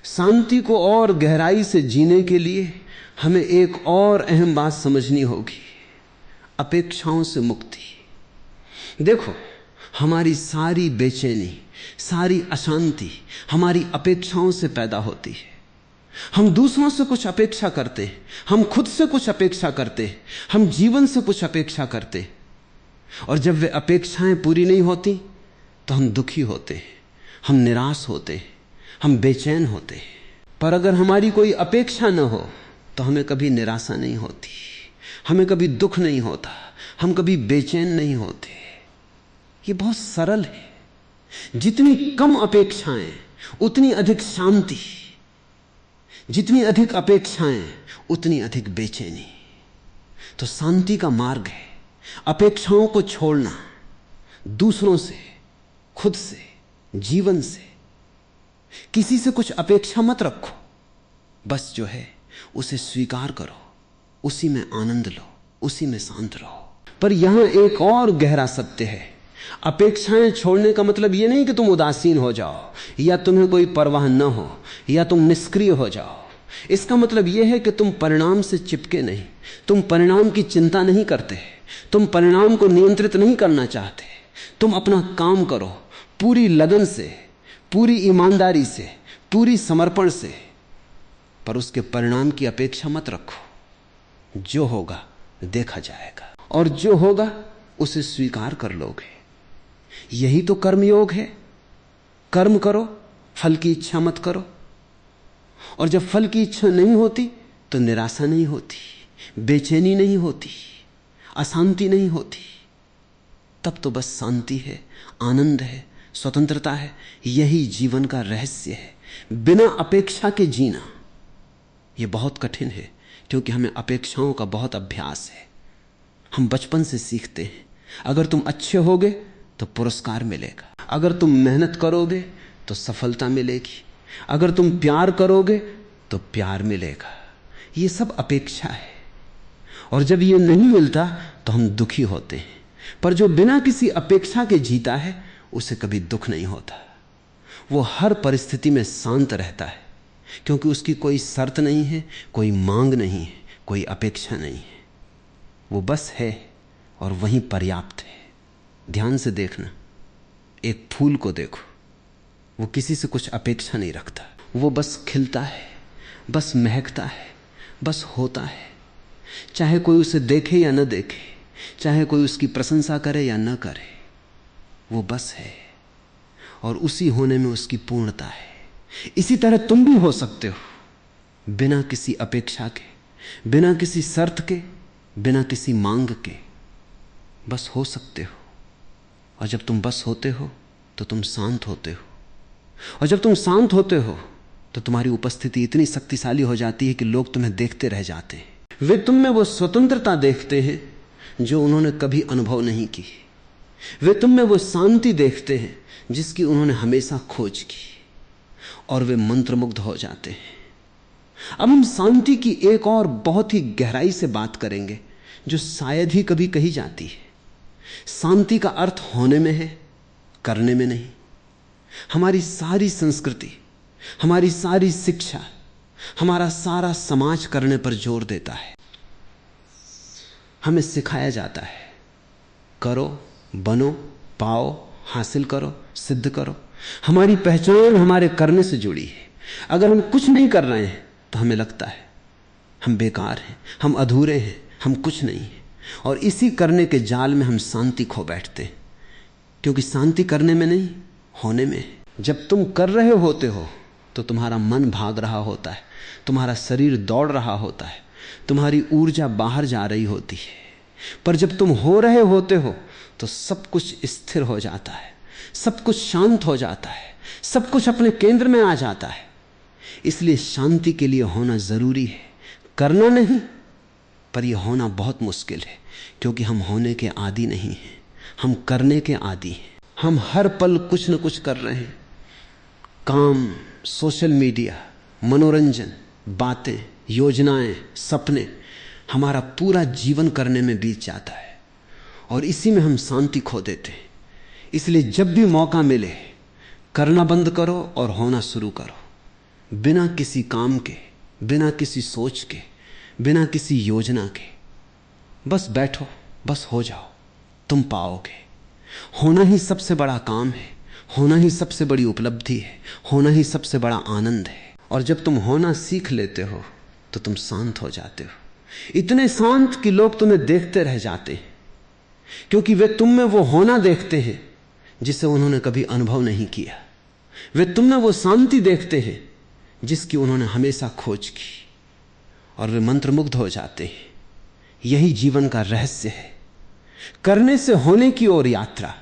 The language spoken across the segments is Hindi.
शांति को और गहराई से जीने के लिए हमें एक और अहम बात समझनी होगी, अपेक्षाओं से मुक्ति। देखो, हमारी सारी बेचैनी, सारी अशांति हमारी अपेक्षाओं से पैदा होती है। हम दूसरों से कुछ अपेक्षा करते हैं, हम खुद से कुछ अपेक्षा करते हैं, हम जीवन से कुछ अपेक्षा करते हैं, और जब वे अपेक्षाएं पूरी नहीं होती तो हम दुखी होते हैं, हम निराश होते हैं, हम बेचैन होते हैं। पर अगर हमारी कोई अपेक्षा न हो तो हमें कभी निराशा नहीं होती, हमें कभी दुख नहीं होता, हम कभी बेचैन नहीं होते। ये बहुत सरल है। जितनी कम अपेक्षाएं उतनी अधिक शांति, जितनी अधिक अपेक्षाएं उतनी अधिक बेचैनी। तो शांति का मार्ग है अपेक्षाओं को छोड़ना, दूसरों से, खुद से, जीवन से। किसी से कुछ अपेक्षा मत रखो, बस जो है उसे स्वीकार करो, उसी में आनंद लो, उसी में शांत रहो। पर यहां एक और गहरा सत्य है। अपेक्षाएं छोड़ने का मतलब यह नहीं कि तुम उदासीन हो जाओ, या तुम्हें कोई परवाह न हो, या तुम निष्क्रिय हो जाओ। इसका मतलब यह है कि तुम परिणाम से चिपके नहीं, तुम परिणाम की चिंता नहीं करते, तुम परिणाम को नियंत्रित नहीं करना चाहते। तुम अपना काम करो पूरी लगन से, पूरी ईमानदारी से, पूरी समर्पण से, पर उसके परिणाम की अपेक्षा मत रखो। जो होगा देखा जाएगा, और जो होगा उसे स्वीकार कर लोगे। यही तो कर्मयोग है। कर्म करो, फल की इच्छा मत करो। और जब फल की इच्छा नहीं होती तो निराशा नहीं होती, बेचैनी नहीं होती, अशांति नहीं होती। तब तो बस शांति है, आनंद है, स्वतंत्रता है। यही जीवन का रहस्य है। बिना अपेक्षा के जीना यह बहुत कठिन है, क्योंकि हमें अपेक्षाओं का बहुत अभ्यास है। हम बचपन से सीखते हैं, अगर तुम अच्छे होगे तो पुरस्कार मिलेगा, अगर तुम मेहनत करोगे तो सफलता मिलेगी, अगर तुम प्यार करोगे तो प्यार मिलेगा। ये सब अपेक्षा है, और जब ये नहीं मिलता तो हम दुखी होते हैं। पर जो बिना किसी अपेक्षा के जीता है उसे कभी दुख नहीं होता। वो हर परिस्थिति में शांत रहता है, क्योंकि उसकी कोई शर्त नहीं है, कोई मांग नहीं है, कोई अपेक्षा नहीं है। वो बस है और वहीं पर्याप्त है। ध्यान से देखना, एक फूल को देखो, वो किसी से कुछ अपेक्षा नहीं रखता। वो बस खिलता है, बस महकता है, बस होता है। चाहे कोई उसे देखे या न देखे, चाहे कोई उसकी प्रशंसा करे या न करे, वो बस है, और उसी होने में उसकी पूर्णता है। इसी तरह तुम भी हो सकते हो, बिना किसी अपेक्षा के, बिना किसी शर्त के, बिना किसी मांग के, बस हो सकते हो। और जब तुम बस होते हो तो तुम शांत होते हो, और जब तुम शांत होते हो तो तुम्हारी उपस्थिति इतनी शक्तिशाली हो जाती है कि लोग तुम्हें देखते रह जाते हैं। वे तुम में वो स्वतंत्रता देखते हैं जो उन्होंने कभी अनुभव नहीं की। वे तुम में वो शांति देखते हैं जिसकी उन्होंने हमेशा खोज की, और वे मंत्रमुग्ध हो जाते हैं। अब हम शांति की एक और बहुत ही गहराई से बात करेंगे, जो शायद ही कभी कही जाती है। शांति का अर्थ होने में है, करने में नहीं। हमारी सारी संस्कृति, हमारी सारी शिक्षा, हमारा सारा समाज करने पर जोर देता है। हमें सिखाया जाता है, करो, बनो, पाओ, हासिल करो, सिद्ध करो। हमारी पहचान हमारे करने से जुड़ी है। अगर हम कुछ नहीं कर रहे हैं तो हमें लगता है हम बेकार हैं, हम अधूरे हैं, हम कुछ नहीं हैं। और इसी करने के जाल में हम शांति खो बैठते हैं, क्योंकि शांति करने में नहीं, होने में है। जब तुम कर रहे होते हो तो तुम्हारा मन भाग रहा होता है, तुम्हारा शरीर दौड़ रहा होता है, तुम्हारी ऊर्जा बाहर जा रही होती है। पर जब तुम हो रहे होते हो तो सब कुछ स्थिर हो जाता है, सब कुछ शांत हो जाता है, सब कुछ अपने केंद्र में आ जाता है। इसलिए शांति के लिए होना जरूरी है, करना नहीं। पर यह होना बहुत मुश्किल है, क्योंकि हम होने के आदी नहीं हैं, हम करने के आदी हैं। हम हर पल कुछ न कुछ कर रहे हैं। काम, सोशल मीडिया, मनोरंजन, बातें, योजनाएं, सपने, हमारा पूरा जीवन करने में बीत जाता है, और इसी में हम शांति खो देते हैं। इसलिए जब भी मौका मिले, करना बंद करो और होना शुरू करो। बिना किसी काम के, बिना किसी सोच के, बिना किसी योजना के, बस बैठो, बस हो जाओ, तुम पाओगे। होना ही सबसे बड़ा काम है, होना ही सबसे बड़ी उपलब्धि है, होना ही सबसे बड़ा आनंद है। और जब तुम होना सीख लेते हो तो तुम शांत हो जाते हो, इतने शांत कि लोग तुम्हें देखते रह जाते हैं, क्योंकि वे तुम में वो होना देखते हैं जिसे उन्होंने कभी अनुभव नहीं किया। वे तुम में वो शांति देखते हैं जिसकी उन्होंने हमेशा खोज की, और वे मंत्रमुग्ध हो जाते हैं। यही जीवन का रहस्य है, करने से होने की ओर यात्रा।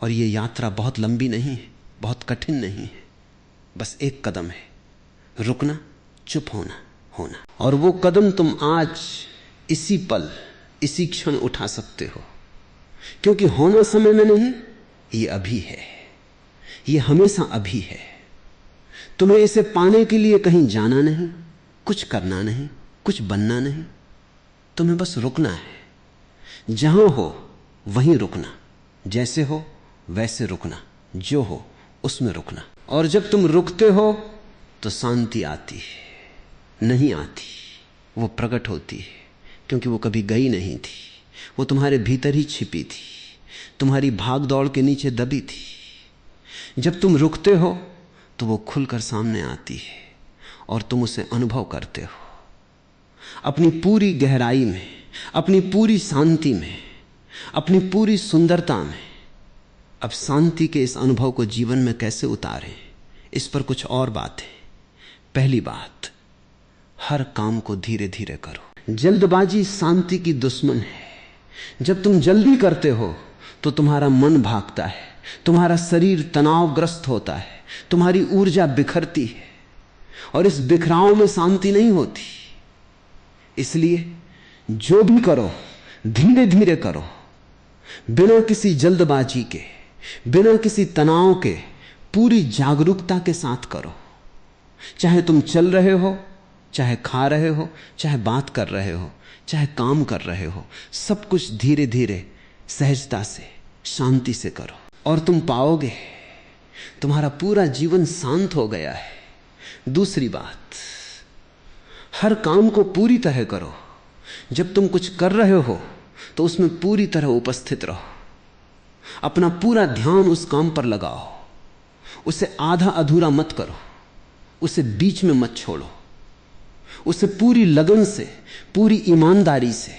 और ये यात्रा बहुत लंबी नहीं है, बहुत कठिन नहीं है, बस एक कदम है, रुकना, चुप होना, होना। और वो कदम तुम आज इसी पल, इसी क्षण उठा सकते हो, क्योंकि होना समय में नहीं, ये अभी है, ये हमेशा अभी है। तुम्हें इसे पाने के लिए कहीं जाना नहीं, कुछ करना नहीं, कुछ बनना नहीं, तुम्हें बस रुकना है। जहां हो वहीं रुकना, जैसे हो वैसे रुकना, जो हो उसमें रुकना। और जब तुम रुकते हो तो शांति आती है, नहीं आती, वो प्रकट होती है, क्योंकि वो कभी गई नहीं थी, वो तुम्हारे भीतर ही छिपी थी, तुम्हारी भाग दौड़ के नीचे दबी थी। जब तुम रुकते हो तो वो खुलकर सामने आती है और तुम उसे अनुभव करते हो, अपनी पूरी गहराई में, अपनी पूरी शांति में, अपनी पूरी सुंदरता में। अब शांति के इस अनुभव को जीवन में कैसे उतारें, इस पर कुछ और बातें। पहली बात, हर काम को धीरे धीरे करो। जल्दबाजी शांति की दुश्मन है। जब तुम जल्दी करते हो तो तुम्हारा मन भागता है, तुम्हारा शरीर तनावग्रस्त होता है, तुम्हारी ऊर्जा बिखरती है, और इस बिखराव में शांति नहीं होती। इसलिए जो भी करो धीरे धीरे करो, बिना किसी जल्दबाजी के, बिना किसी तनाव के, पूरी जागरूकता के साथ करो। चाहे तुम चल रहे हो, चाहे खा रहे हो, चाहे बात कर रहे हो, चाहे काम कर रहे हो, सब कुछ धीरे धीरे, सहजता से, शांति से करो, और तुम पाओगे तुम्हारा पूरा जीवन शांत हो गया है। दूसरी बात, हर काम को पूरी तरह करो। जब तुम कुछ कर रहे हो तो उसमें पूरी तरह उपस्थित रहो, अपना पूरा ध्यान उस काम पर लगाओ, उसे आधा अधूरा मत करो, उसे बीच में मत छोड़ो, उसे पूरी लगन से, पूरी ईमानदारी से,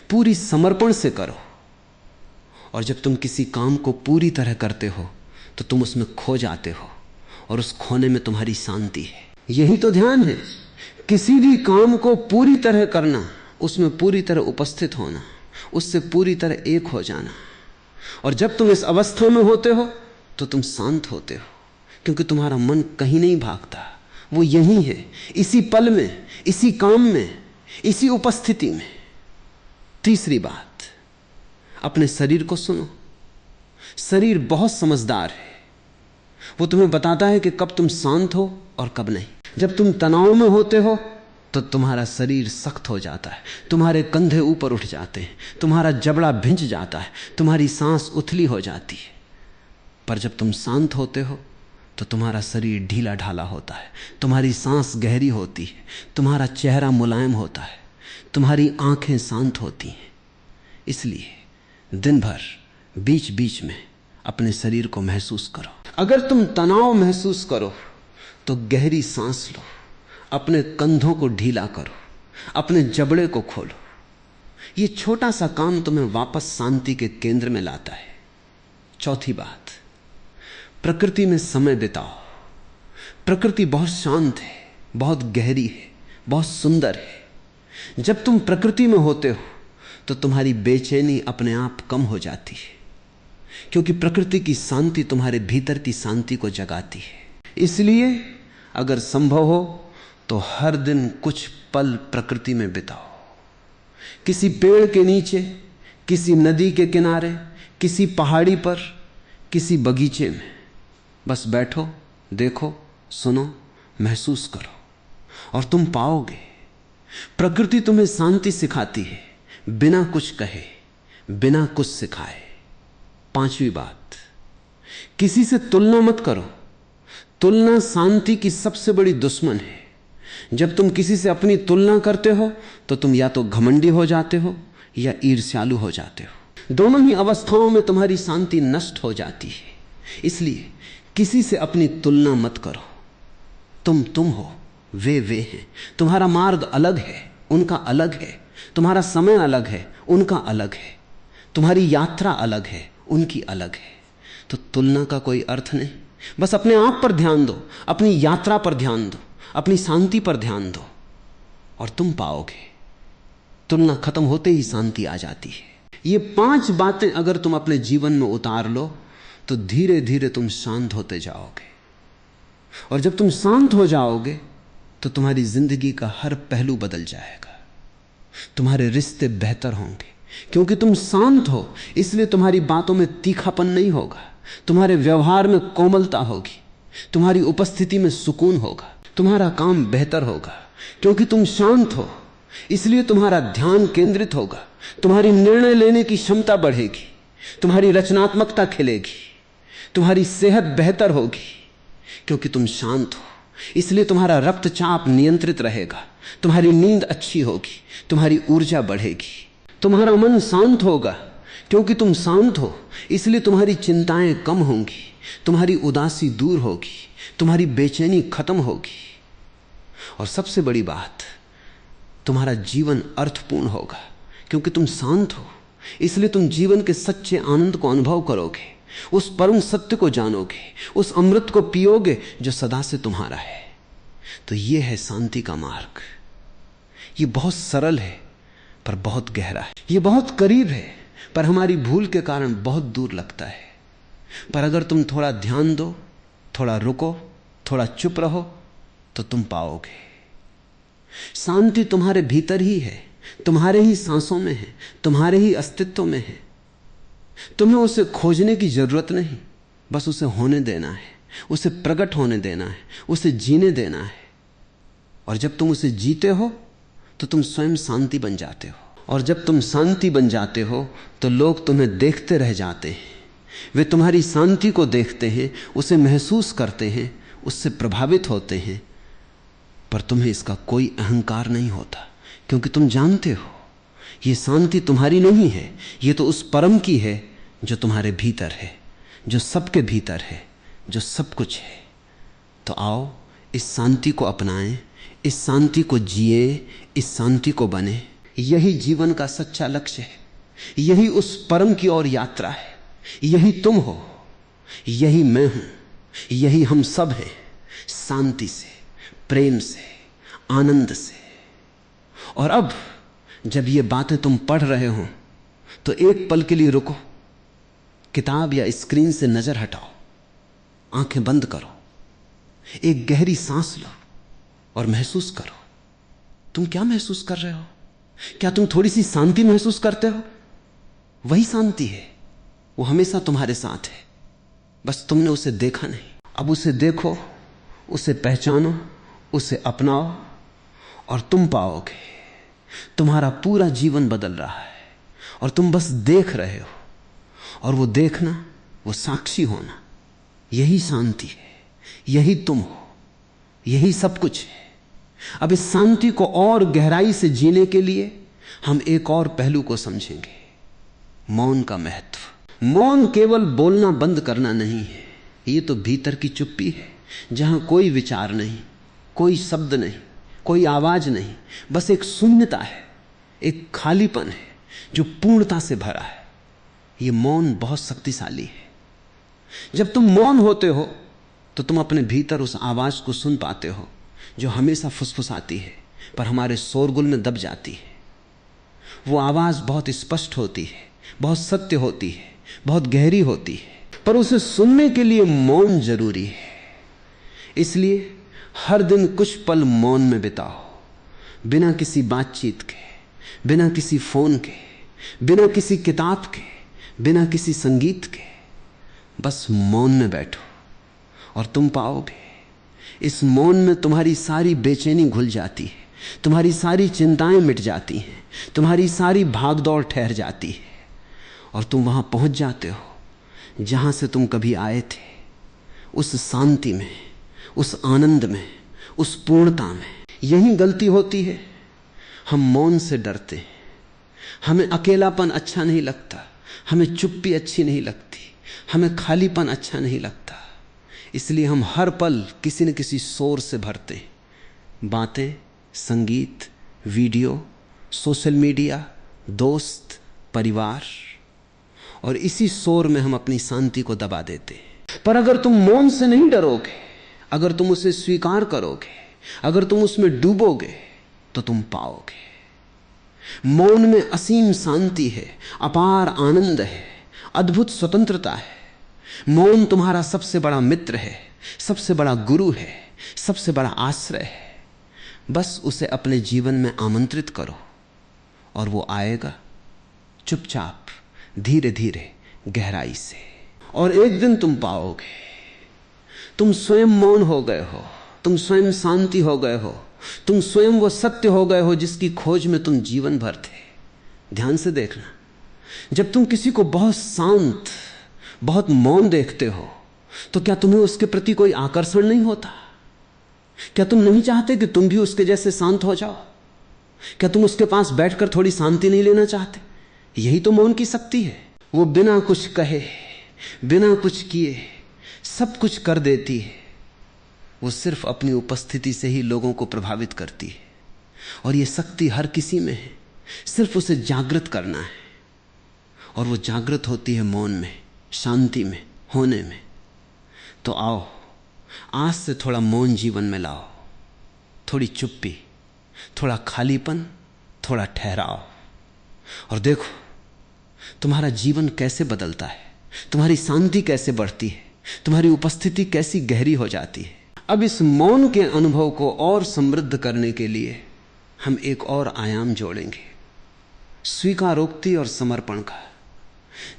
पूरी समर्पण से करो। और जब तुम किसी काम को पूरी तरह करते हो तो तुम उसमें खो जाते हो, और उस खोने में तुम्हारी शांति है। यही तो ध्यान है, किसी भी काम को पूरी तरह करना, उसमें पूरी तरह उपस्थित होना, उससे पूरी तरह एक हो जाना। और जब तुम इस अवस्था में होते हो तो तुम शांत होते हो, क्योंकि तुम्हारा मन कहीं नहीं भागता, वो यहीं है, इसी पल में, इसी काम में, इसी उपस्थिति में। तीसरी बात, अपने शरीर को सुनो। शरीर बहुत समझदार है, वो तुम्हें बताता है कि कब तुम शांत हो और कब नहीं। जब तुम तनाव में होते हो तो तुम्हारा शरीर सख्त हो जाता है, तुम्हारे कंधे ऊपर उठ जाते हैं, तुम्हारा जबड़ा भिंच जाता है, तुम्हारी सांस उथली हो जाती है। पर जब तुम शांत होते हो तो तुम्हारा शरीर ढीला ढाला होता है, तुम्हारी सांस गहरी होती है, तुम्हारा चेहरा मुलायम होता है, तुम्हारी आंखें शांत होती हैं। इसलिए दिन भर बीच बीच में अपने शरीर को महसूस करो। अगर तुम तनाव महसूस करो तो गहरी सांस लो, अपने कंधों को ढीला करो, अपने जबड़े को खोलो। ये छोटा सा काम तुम्हें वापस शांति के केंद्र में लाता है। चौथी बात, प्रकृति में समय बिताओ। प्रकृति बहुत शांत है, बहुत गहरी है, बहुत सुंदर है। जब तुम प्रकृति में होते हो तो तुम्हारी बेचैनी अपने आप कम हो जाती है, क्योंकि प्रकृति की शांति तुम्हारे भीतर की शांति को जगाती है। इसलिए अगर संभव हो तो हर दिन कुछ पल प्रकृति में बिताओ। किसी पेड़ के नीचे, किसी नदी के किनारे, किसी पहाड़ी पर, किसी बगीचे में बस बैठो, देखो, सुनो, महसूस करो, और तुम पाओगे प्रकृति तुम्हें शांति सिखाती है, बिना कुछ कहे, बिना कुछ सिखाए। पांचवी बात, किसी से तुलना मत करो। तुलना शांति की सबसे बड़ी दुश्मन है। जब तुम किसी से अपनी तुलना करते हो तो तुम या तो घमंडी हो जाते हो या ईर्ष्यालु हो जाते हो। दोनों ही अवस्थाओं में तुम्हारी शांति नष्ट हो जाती है। इसलिए किसी से अपनी तुलना मत करो। तुम हो, वे हैं। तुम्हारा मार्ग अलग है, उनका अलग है। तुम्हारा समय अलग है, उनका अलग है। तुम्हारी यात्रा अलग है, उनकी अलग है। तो तुलना का कोई अर्थ नहीं। बस अपने आप पर ध्यान दो, अपनी यात्रा पर ध्यान दो, अपनी शांति पर ध्यान दो, और तुम पाओगे तुलना खत्म होते ही शांति आ जाती है। ये 5 बातें अगर तुम अपने जीवन में उतार लो तो धीरे धीरे तुम शांत होते जाओगे। और जब तुम शांत हो जाओगे तो तुम्हारी जिंदगी का हर पहलू बदल जाएगा। तुम्हारे रिश्ते बेहतर होंगे क्योंकि तुम शांत हो। इसलिए तुम्हारी बातों में तीखापन नहीं होगा, तुम्हारे व्यवहार में कोमलता होगी, तुम्हारी उपस्थिति में सुकून होगा, तुम्हारा काम बेहतर होगा क्योंकि तुम शांत हो। इसलिए तुम्हारा ध्यान केंद्रित होगा, तुम्हारी निर्णय लेने की क्षमता बढ़ेगी, तुम्हारी रचनात्मकता खिलेगी, तुम्हारी सेहत बेहतर होगी क्योंकि तुम शांत हो। इसलिए तुम्हारा रक्तचाप नियंत्रित रहेगा, तुम्हारी नींद अच्छी होगी, तुम्हारी ऊर्जा बढ़ेगी, तुम्हारा मन शांत होगा क्योंकि तुम शांत हो। इसलिए तुम्हारी चिंताएं कम होंगी, तुम्हारी उदासी दूर होगी, तुम्हारी बेचैनी खत्म होगी। और सबसे बड़ी बात, तुम्हारा जीवन अर्थपूर्ण होगा क्योंकि तुम शांत हो। इसलिए तुम जीवन के सच्चे आनंद को अनुभव करोगे, उस परम सत्य को जानोगे, उस अमृत को पियोगे जो सदा से तुम्हारा है। तो यह है शांति का मार्ग। ये बहुत सरल है पर बहुत गहरा है। ये बहुत करीब है पर हमारी भूल के कारण बहुत दूर लगता है। पर अगर तुम थोड़ा ध्यान दो, थोड़ा रुको, थोड़ा चुप रहो तो तुम पाओगे। शांति तुम्हारे भीतर ही है, तुम्हारे ही सांसों में है, तुम्हारे ही अस्तित्व में है। तुम्हें उसे खोजने की जरूरत नहीं, बस उसे होने देना है, उसे प्रकट होने देना है, उसे जीने देना है। और जब तुम उसे जीते हो तो तुम स्वयं शांति बन जाते हो। और जब तुम शांति बन जाते हो तो लोग तुम्हें देखते रह जाते हैं। वे तुम्हारी शांति को देखते हैं, उसे महसूस करते हैं, उससे प्रभावित होते हैं। पर तुम्हें इसका कोई अहंकार नहीं होता क्योंकि तुम जानते हो ये शांति तुम्हारी नहीं है, ये तो उस परम की है जो तुम्हारे भीतर है, जो सबके भीतर है, जो सब कुछ है। तो आओ इस शांति को अपनाएं, इस शांति को जिए, इस शांति को बने। यही जीवन का सच्चा लक्ष्य है, यही उस परम की ओर यात्रा है। यही तुम हो, यही मैं हूं, यही हम सब हैं। शांति से, प्रेम से, आनंद से। और अब जब ये बातें तुम पढ़ रहे हो तो एक पल के लिए रुको, किताब या स्क्रीन से नजर हटाओ, आंखें बंद करो, एक गहरी सांस लो और महसूस करो तुम क्या महसूस कर रहे हो। क्या तुम थोड़ी सी शांति महसूस करते हो? वही शांति है, वो हमेशा तुम्हारे साथ है, बस तुमने उसे देखा नहीं। अब उसे देखो, उसे पहचानो, उसे अपनाओ और तुम पाओगे तुम्हारा पूरा जीवन बदल रहा है और तुम बस देख रहे हो। और वो देखना, वो साक्षी होना, यही शांति है, यही तुम हो, यही सब कुछ है। अब इस शांति को और गहराई से जीने के लिए हम एक और पहलू को समझेंगे, मौन का महत्व। मौन केवल बोलना बंद करना नहीं है, ये तो भीतर की चुप्पी है जहां कोई विचार नहीं, कोई शब्द नहीं, कोई आवाज नहीं, बस एक शून्यता है, एक खालीपन है जो पूर्णता से भरा है। ये मौन बहुत शक्तिशाली है। जब तुम मौन होते हो तो तुम अपने भीतर उस आवाज को सुन पाते हो जो हमेशा फुसफुसाती है पर हमारे शोरगुल में दब जाती है। वो आवाज बहुत स्पष्ट होती है, बहुत सत्य होती है, बहुत गहरी होती है, पर उसे सुनने के लिए मौन जरूरी है। इसलिए हर दिन कुछ पल मौन में बिताओ, बिना किसी बातचीत के, बिना किसी फोन के, बिना किसी किताब के, बिना किसी संगीत के, बस मौन में बैठो और तुम पाओगे इस मौन में तुम्हारी सारी बेचैनी घुल जाती है, तुम्हारी सारी चिंताएं मिट जाती हैं, तुम्हारी सारी भागदौड़ ठहर जाती है और तुम वहां पहुंच जाते हो जहां से तुम कभी आए थे, उस शांति में, उस आनंद में, उस पूर्णता में। यही गलती होती है, हम मौन से डरते हैं। हमें अकेलापन अच्छा नहीं लगता, हमें चुप्पी अच्छी नहीं लगती, हमें खालीपन अच्छा नहीं लगता, इसलिए हम हर पल किसी न किसी शोर से भरते हैं। बातें, संगीत, वीडियो, सोशल मीडिया, दोस्त, परिवार, और इसी शोर में हम अपनी शांति को दबा देते हैं। पर अगर तुम मौन से नहीं डरोगे, अगर तुम उसे स्वीकार करोगे, अगर तुम उसमें डूबोगे, तो तुम पाओगे। मौन में असीम शांति है, अपार आनंद है, अद्भुत स्वतंत्रता है। मौन तुम्हारा सबसे बड़ा मित्र है, सबसे बड़ा गुरु है, सबसे बड़ा आश्रय है। बस उसे अपने जीवन में आमंत्रित करो और वो आएगा चुपचाप, धीरे धीरे, गहराई से। और एक दिन तुम पाओगे तुम स्वयं मौन हो गए हो, तुम स्वयं शांति हो गए हो, तुम स्वयं वो सत्य हो गए हो जिसकी खोज में तुम जीवन भर थे। ध्यान से देखना, जब तुम किसी को बहुत शांत, बहुत मौन देखते हो, तो क्या तुम्हें उसके प्रति कोई आकर्षण नहीं होता? क्या तुम नहीं चाहते कि तुम भी उसके जैसे शांत हो जाओ? क्या तुम उसके पास बैठकर थोड़ी शांति नहीं लेना चाहते? यही तो मौन की शक्ति है। वो बिना कुछ कहे, बिना कुछ किए सब कुछ कर देती है। वो सिर्फ अपनी उपस्थिति से ही लोगों को प्रभावित करती है, और ये शक्ति हर किसी में है, सिर्फ उसे जागृत करना है। और वो जागृत होती है मौन में, शांति में, होने में। तो आओ, आज से थोड़ा मौन जीवन में लाओ, थोड़ी चुप्पी, थोड़ा खालीपन, थोड़ा ठहराव, और देखो तुम्हारा जीवन कैसे बदलता है, तुम्हारी शांति कैसे बढ़ती है, तुम्हारी उपस्थिति कैसी गहरी हो जाती है। अब इस मौन के अनुभव को और समृद्ध करने के लिए हम एक और आयाम जोड़ेंगे, स्वीकारोक्ति और समर्पण का।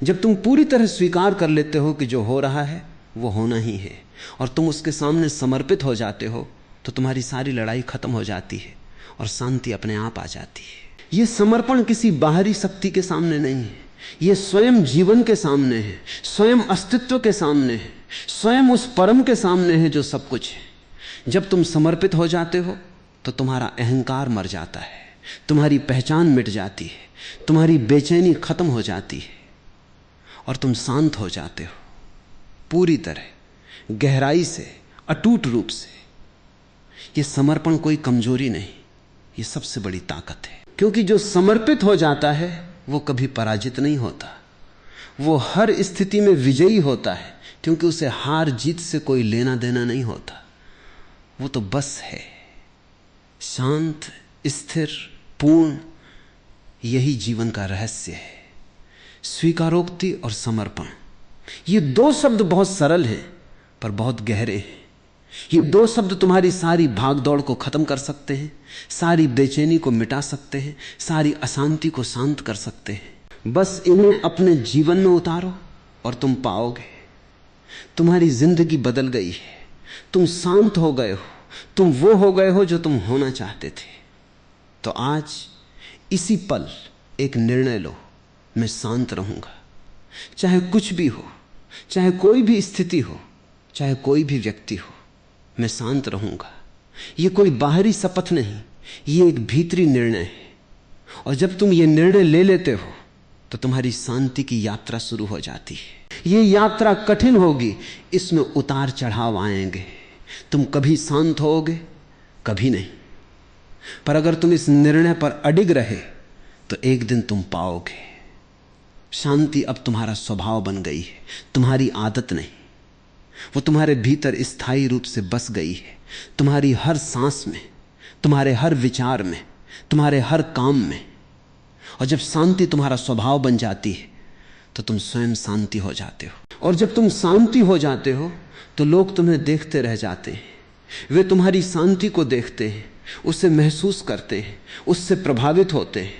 जब तुम पूरी तरह स्वीकार कर लेते हो कि जो हो रहा है वो होना ही है, और तुम उसके सामने समर्पित हो जाते हो, तो तुम्हारी सारी लड़ाई खत्म हो जाती है और शांति अपने आप आ जाती है। यह समर्पण किसी बाहरी शक्ति के सामने नहीं है, यह स्वयं जीवन के सामने है, स्वयं अस्तित्व के सामने है, स्वयं उस परम के सामने है जो सब कुछ है। जब तुम समर्पित हो जाते हो तो तुम्हारा अहंकार मर जाता है, तुम्हारी पहचान मिट जाती है, तुम्हारी बेचैनी खत्म हो जाती है, और तुम शांत हो जाते हो पूरी तरह, गहराई से, अटूट रूप से। यह समर्पण कोई कमजोरी नहीं, यह सबसे बड़ी ताकत है। क्योंकि जो समर्पित हो जाता है वो कभी पराजित नहीं होता, वो हर स्थिति में विजयी होता है, क्योंकि उसे हार जीत से कोई लेना देना नहीं होता। वो तो बस है, शांत, स्थिर, पूर्ण। यही जीवन का रहस्य है, स्वीकारोक्ति और समर्पण। ये दो शब्द बहुत सरल हैं पर बहुत गहरे हैं। ये दो शब्द तुम्हारी सारी भागदौड़ को खत्म कर सकते हैं, सारी बेचैनी को मिटा सकते हैं, सारी अशांति को शांत कर सकते हैं। बस इन्हें अपने जीवन में उतारो और तुम पाओगे तुम्हारी जिंदगी बदल गई है, तुम शांत हो गए हो, तुम वो हो गए हो जो तुम होना चाहते थे। तो आज इसी पल एक निर्णय लो, मैं शांत रहूंगा, चाहे कुछ भी हो, चाहे कोई भी स्थिति हो, चाहे कोई भी व्यक्ति हो, मैं शांत रहूंगा। ये कोई बाहरी शपथ नहीं, ये एक भीतरी निर्णय है। और जब तुम ये निर्णय ले लेते हो तो तुम्हारी शांति की यात्रा शुरू हो जाती है। ये यात्रा कठिन होगी, इसमें उतार चढ़ाव आएंगे, तुम कभी शांत होगे, कभी नहीं। पर अगर तुम इस निर्णय पर अडिग रहे तो एक दिन तुम पाओगे शांति अब तुम्हारा स्वभाव बन गई है, तुम्हारी आदत नहीं। वो तुम्हारे भीतर स्थायी रूप से बस गई है, तुम्हारी हर सांस में, तुम्हारे हर विचार में, तुम्हारे हर काम में। और जब शांति तुम्हारा स्वभाव बन जाती है तो तुम स्वयं शांति हो जाते हो। और जब तुम शांति हो जाते हो तो लोग तुम्हें देखते रह जाते हैं, वे तुम्हारी शांति को देखते हैं, उसे महसूस करते हैं, उससे प्रभावित होते हैं,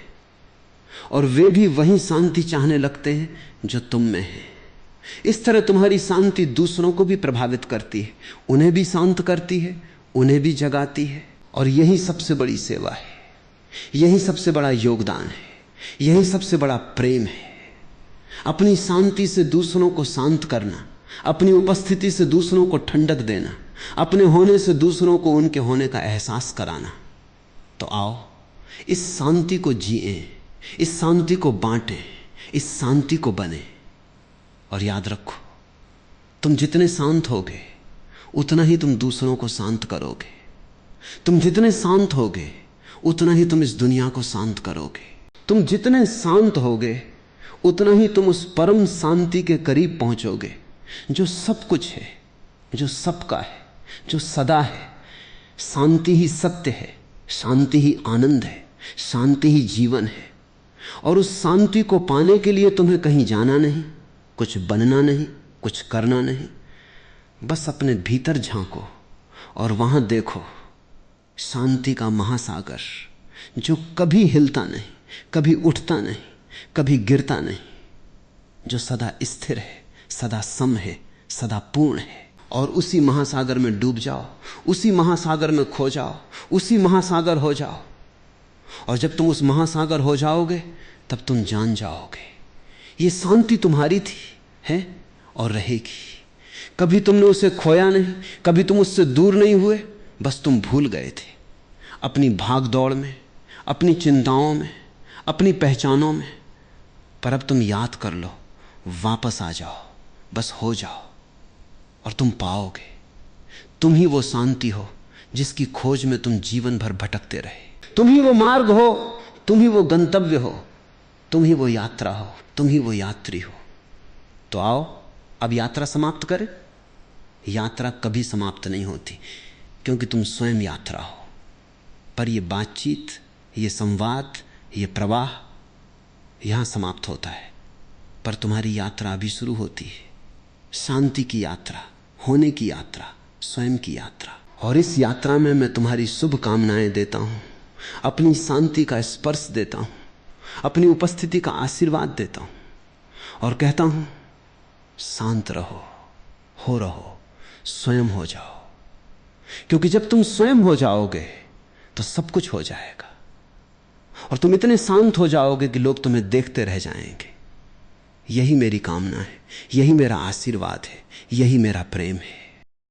और वे भी वही शांति चाहने लगते हैं जो तुम में है। इस तरह तुम्हारी शांति दूसरों को भी प्रभावित करती है, उन्हें भी शांत करती है, उन्हें भी जगाती है। और यही सबसे बड़ी सेवा है, यही सबसे बड़ा योगदान है, यही सबसे बड़ा प्रेम है। अपनी शांति से दूसरों को शांत करना, अपनी उपस्थिति से दूसरों को ठंडक देना, अपने होने से दूसरों को उनके होने का एहसास कराना। तो आओ इस शांति को जिए, इस शांति को बांटें, इस शांति को बने। और याद रखो, तुम जितने शांत होगे उतना ही तुम दूसरों को शांत करोगे। तुम जितने शांत होगे उतना ही तुम इस दुनिया को शांत करोगे। तुम जितने शांत होगे उतना ही तुम उस परम शांति के करीब पहुंचोगे जो सब कुछ है, जो सबका है, जो सदा है। शांति ही सत्य है, शांति ही आनंद है, शांति ही जीवन है। और उस शांति को पाने के लिए तुम्हें कहीं जाना नहीं, कुछ बनना नहीं, कुछ करना नहीं। बस अपने भीतर झांको और वहां देखो शांति का महासागर जो कभी हिलता नहीं, कभी उठता नहीं, कभी गिरता नहीं, जो सदा स्थिर है, सदा सम है, सदा पूर्ण है। और उसी महासागर में डूब जाओ, उसी महासागर में खो जाओ, उसी महासागर हो जाओ। और जब तुम उस महासागर हो जाओगे तब तुम जान जाओगे ये शांति तुम्हारी थी, है और रहेगी। कभी तुमने उसे खोया नहीं, कभी तुम उससे दूर नहीं हुए, बस तुम भूल गए थे अपनी भाग दौड़ में, अपनी चिंताओं में, अपनी पहचानों में। पर अब तुम याद कर लो, वापस आ जाओ, बस हो जाओ और तुम पाओगे। तुम ही वो शांति हो जिसकी खोज में तुम जीवन भर भटकते रहे। तुम ही वो मार्ग हो, तुम ही वो गंतव्य हो, तुम ही वो यात्रा हो, तुम ही वो यात्री हो। तो आओ अब यात्रा समाप्त करें। यात्रा कभी समाप्त नहीं होती क्योंकि तुम स्वयं यात्रा हो। पर ये बातचीत, ये संवाद, ये प्रवाह यहां समाप्त होता है, पर तुम्हारी यात्रा अभी शुरू होती है। शांति की यात्रा, होने की यात्रा, स्वयं की यात्रा। और इस यात्रा में मैं तुम्हारी शुभ कामनाएं देता हूं, अपनी शांति का स्पर्श देता हूं, अपनी उपस्थिति का आशीर्वाद देता हूं और कहता हूं शांत रहो, हो रहो, स्वयं हो जाओ। क्योंकि जब तुम स्वयं हो जाओगे तो सब कुछ हो जाएगा और तुम इतने शांत हो जाओगे कि लोग तुम्हें देखते रह जाएंगे। यही मेरी कामना है, यही मेरा आशीर्वाद है, यही मेरा प्रेम है।